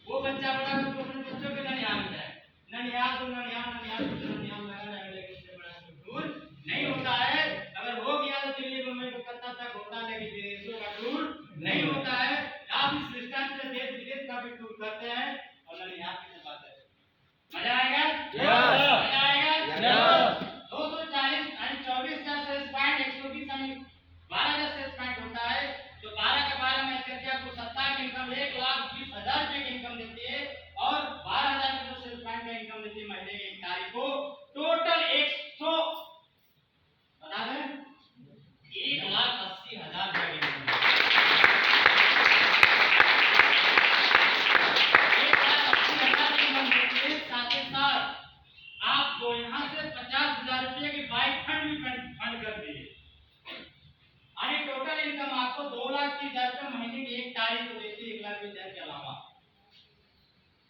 वो बच्चा बड़ा तो अपने बच्चों के ननिहाल जाए। ननिहाल तो ननिहाल लगा रहेगा लेकिन उससे बड़ा टूर नहीं होता है। अगर हो गया तो दिल्ली मुंबई कोलकाता तक होता लेकिन विदेशों का टूर नहीं होता है। आप इस सिस्टम से देश विदेश का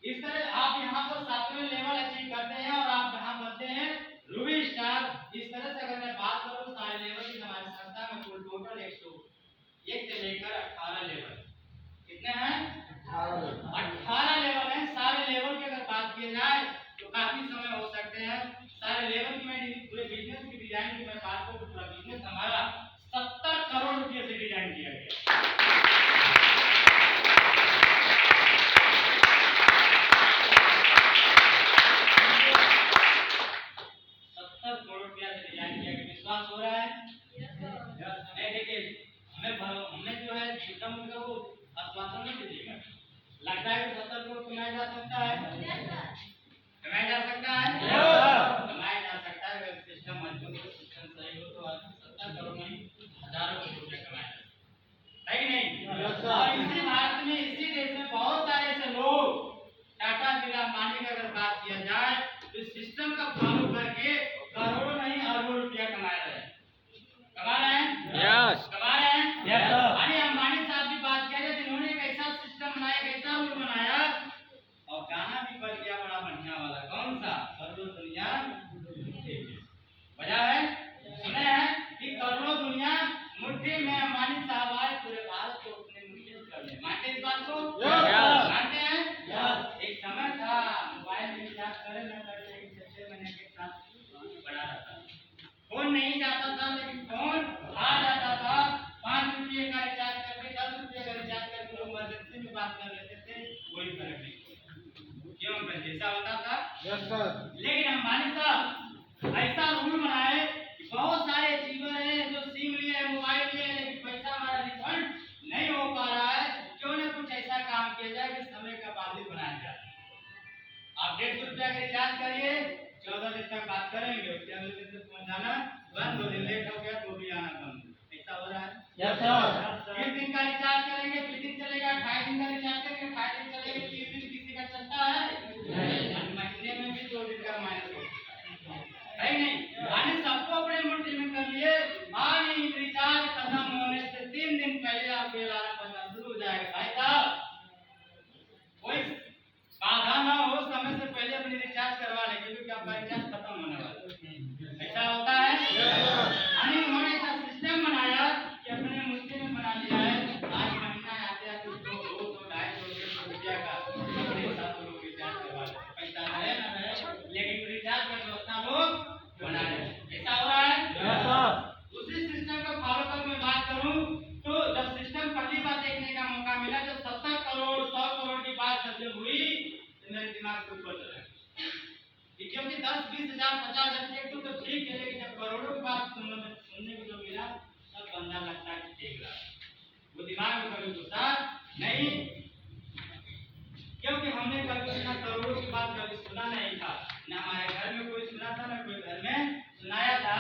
इस तरह आप यहाँ पर 7वें लेवल अचीव करते हैं और आप यहाँ बनते हैं रूबी स्टार। इस तरह से अगर मैं बात करूँ सारे लेवल की हमारी संस्था में कुल टोटल 101 से लेकर 18 लेवल कितने हैं? 18 लेवल हैं। सारे लेवल की अगर बात की जाए तो काफी समय हो सकते हैं। सारे लेवल की मैं पूरे बिजनेस की डिजाइन की मैं बात करूँ, पूरा बिजनेस हमारा 70 करोड़ रुपए से डिजाइन किया गया। 70 करोड़ रुपया से डिजाइन किया गया। विश्वास हो रहा है? नहीं देखिए, हमें जो है छोटा मोटा वो आश्वासन नहीं दीजिएगा। लगता है कि 70 करोड़ कमाया जा सकता है? कमाया जा सकता है? कमाया जा सकता है अगर सिस्टम मजबूत हो, सिस्टम सही हो तो 70 करोड़ नहीं हजारों करोड़ रुपया कमाया जा सकता है कि नहीं? और इसी भारत में, इसी देश में बहुत सारे ऐसे लोग, टाटा बिरला अंबानी की अगर बात किया जाए तो इस सिस्टम का फॉलो करके करोड़ों नहीं अरबों रुपया कमा रहे हैं। कमा रहे हैं? यस। कमा रहे हैं? Yes sir. अरे अंबानी साहब की बात किया जाए, इन्होंने एक ऐसा सिस्टम बनाया, एक ऐसा रूल बनाया और गाना भी बज गया बड़ा बढ़िया वाला। कौन सा? करोड़ों दुनिया बजा है, सुने हैं कि करोड़ों दुनिया मुट्ठी में। अंबानी साहब आए पूरे भारत को अपने मुट्ठी में कर लिया। मानते इस बात को? मानते हैं? एक समय था मोबाइल में रिचार्ज करे ना करे, लेकिन 6 महीने के साथ बड़ा रहता था। फोन नहीं जाता था लेकिन फोन आ जाता था। 5 रुपये का रिचार्ज करके 10 रुपये का रिचार्ज करके लोग इमरजेंसी में बात कर लेते थे, कोई फर्क नहीं। क्यों? जैसा होता था। Yes sir. लेकिन अंबानी साहब ऐसा रूल बनाए कि बहुत सारे अचीवर हैं जो सिम लिए, मोबाइल लिए, लेकिन पैसा हमारा रिफंड नहीं हो पा रहा है। क्यों न कुछ ऐसा काम किया जाए कि समय का पाबंदी बनाया जाए। आप 150 रुपया का रिचार्ज करिए, 14 दिन तक बात करेंगे, उसके अगले दिन से फोन जाना बंद, 2 दिन लेट हो गया तो भी आना बंद। ऐसा हो रहा है? Yes sir. 20 दिन का रिचार्ज करेंगे, 20 दिन चलेगा। 28 दिन का रिचार्ज करेंगे, 28 दिन चलेगा। 30 दिन किसी का चलता है? नहीं। महीने में भी 2 दिन का माइनस है ही नहीं। आने सबको अपने मुट्ठी में कर लिए। आज रिचार्ज खत्म होने से 3 दिन पहले आपके अलार्म बजना शुरू हो जाएगा। भाई साहब कोई बाधा ना हो, समय से पहले अपनी रिचार्ज करवा लें क्योंकि आपका रिचार्ज खत्म होने वाला है। ऐसा होता है? उन्होंने ऐसा सिस्टम बनाया कि अपने मुट्ठी में बना लिया है। आज महीना आते आते 200, 250 रुपया का अपने साथ लोग रिचार्ज करवा लेते। पैसा रहे ना रहे, लेकिन रिचार्ज का व्यवस्था लोग बना रहे। ऐसा हो रहा है? उसी सिस्टम को फॉलो कर मैं बात करूं तो जब सिस्टम पहली बार देखने का मौका मिला, जब 70 करोड़ 100 करोड़ की बात जब हुई तो मेरे दिमाग से ऊपर चला। क्योंकि 10, 20 हजार 50 हजार तो ठीक है, लेकिन जब करोड़ों की बात सुनने को जो मिला तब बंदा लगता है ठीक रहा। वो दिमाग में कभी घुसा नहीं, क्योंकि हमने कभी इतना करोड़ों की बात कभी सुना नहीं था। न हमारे घर में कोई सुना था, न कोई घर में सुनाया था।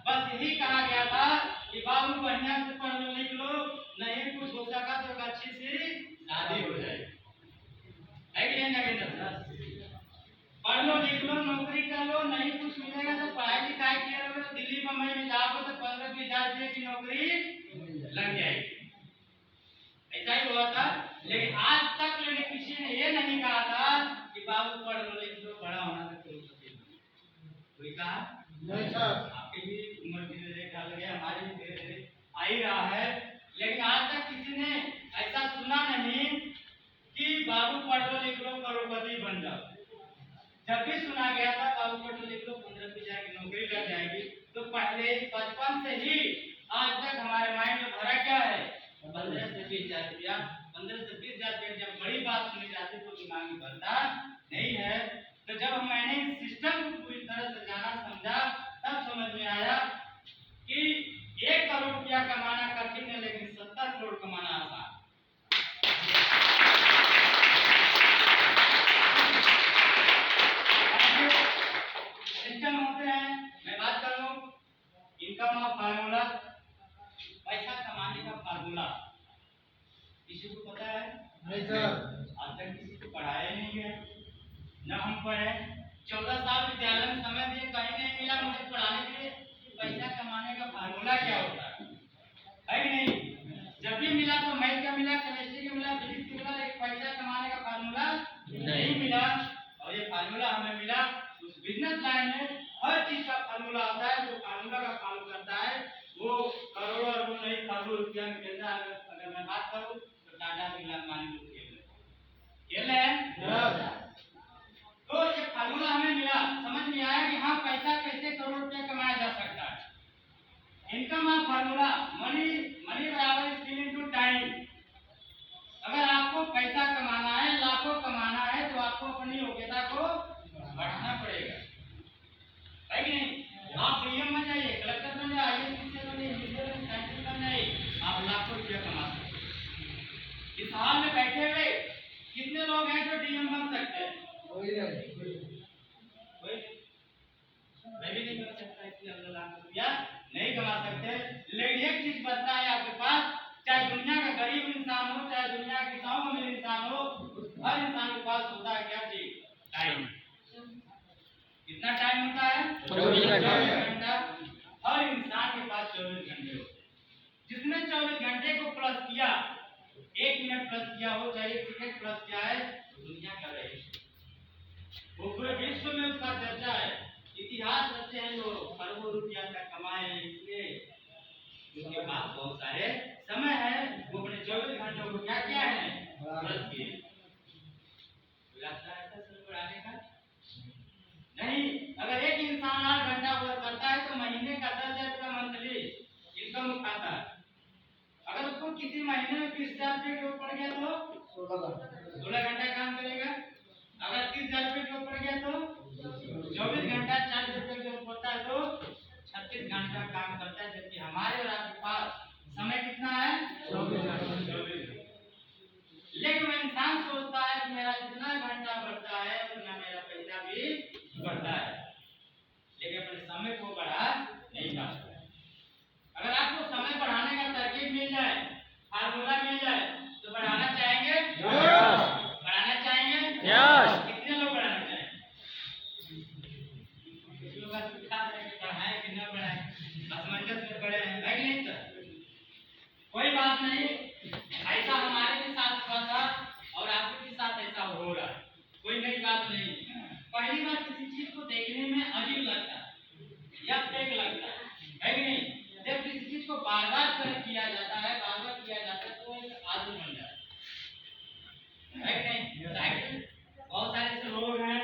बस यही कहा गया था कि बाबू बढ़िया से पढ़ लो, लिख लो, नहीं कुछ हो सका तो अच्छी सी शादी हो जाएगी। है कि नहीं नगेंद्र? पढ़ लो, लिख लो, नौकरी कर लो, नहीं कुछ मिलेगा तो पढ़ाई लिखाई किया लो, दिल्ली बम्बई में जाओगे तो 15-20 हजार रुपये की नौकरी लग जाएगी। ऐसा ही हुआ था। लेकिन आज तक लेकिन किसी ने ये नहीं कहा था कि बाबू पढ़ लो, लिख लो, बड़ा होना तो कोई कहा नहीं सर। आपकी भी उम्र धीरे धीरे ढल गया, हमारी भी धीरे धीरे आ ही रहा है, लेकिन आज तक किसी ने ऐसा सुना नहीं कि बाबू पढ़ लो, लिख लो, करोड़पति बन जाओ। जब भी सुना गया था बाबू पढ़ लो, लिख लो, 15-20 हजार की नौकरी लग जाएगी, तो पहले बचपन से ही आज तक हमारे माइंड में भरा क्या है? 15 से 20 हजार रुपया। 15 से 20 हजार रुपया जब बड़ी बात सुनी जाती तो दिमाग में भरता नहीं है। तो जब मैंने सिस्टम को पूरी तरह से जाना समझा, तब समझ में आया कि 1 करोड़ रुपया कमाना कठिन है, लेकिन 70 करोड़ कमाना आसान। सिस्टम होते हैं, मैं बात कर लूं इनकम का फार्मूला, पैसा कमाने का फार्मूला किसी को पता है? नहीं सर। आज तक किसी को पढ़ाया नहीं है, न हम पढ़े। 14 साल विद्यालय में समय दिए, कहीं नहीं मिला मुझे पढ़ाने के लिए पैसा कमाने का फार्मूला क्या होता है कि नहीं? जब भी मिला तो मैथ का मिला, केमिस्ट्री का मिला, फिजिक्स का मिला, लेकिन पैसा कमाने का फार्मूला नहीं मिला। मैं भी नहीं कर सकता, इसलिए हम लोग लाख रुपया नहीं कमा सकते। लेकिन एक चीज बचता है आपके पास, चाहे दुनिया का गरीब इंसान हो, चाहे दुनिया के गाँव में इंसान हो, हर इंसान के पास होता है क्या चीज? टाइम। कितना टाइम होता है? 24 घंटा। हर इंसान के पास 24 घंटे होते हैं। जिसने 24 घंटे को प्लस किया, 1 मिनट प्लस किया हो, चाहे 1 सेकंड प्लस किया है, दुनिया का रहे, वो पूरे विश्व में उसका चर्चा है। इतिहास रचे हैं लोग, खरबों रुपया तक कमाए हैं, इसलिए उनके पास बहुत सारे समय है, वो अपने 24 घंटों को क्या किया है? प्लस किए। रास्ता है सर बढ़ाने का? नहीं। अगर एक इंसान 8 घंटा वर्क करता है तो महीने का 10,000 रुपया मंथली इनकम उठाता है। अगर उसको किसी महीने में 20,000 रुपये की पड़ गया तो 16 घंटा काम करेगा। अगर 30,000 रुपये की पड़ गया तो 24 घंटा 40 रुपये की पड़ता है तो 36 घंटा काम करता है। जबकि हमारे और आपके पास समय कितना है? 24 घंटा। लेकिन वह इंसान सोचता है कि मेरा जितना घंटा बढ़ता है उतना मेरा पैसा भी बढ़ता है, लेकिन अपने समय को बढ़ा नहीं पाता। अगर आपको समय बढ़ाने का तरकीब मिल जाए, फार्मूला मिल जाए, तो बढ़ाना चाहेंगे? बढ़ाना चाहेंगे? कितने लोग बढ़ाना चाहेंगे? कुछ लोग बढ़ाए कि न बढ़ाए, असमंजस में पड़े हैं, है कि नहीं सर? कोई बात नहीं, ऐसा हमारे के साथ हुआ था और आपके के साथ ऐसा हो रहा है, कोई नई बात नहीं। पहली बार किसी चीज को देखने में अजीब लगता है या फेक लगता है कि नहीं? जब किसी चीज को बार बार किया जाता है, बार बार किया जाता है, तो एक आदत बन जाता है कि नहीं? साइकिल, बहुत सारे ऐसे लोग हैं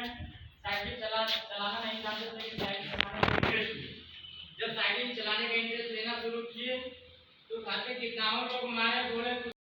साइकिल चलाना नहीं जानते थे, लेकिन साइकिल चलाने का इंटरेस्ट, जब साइकिल चलाने का इंटरेस्ट लेना शुरू किए तो खाते कितने लोग मारे बोले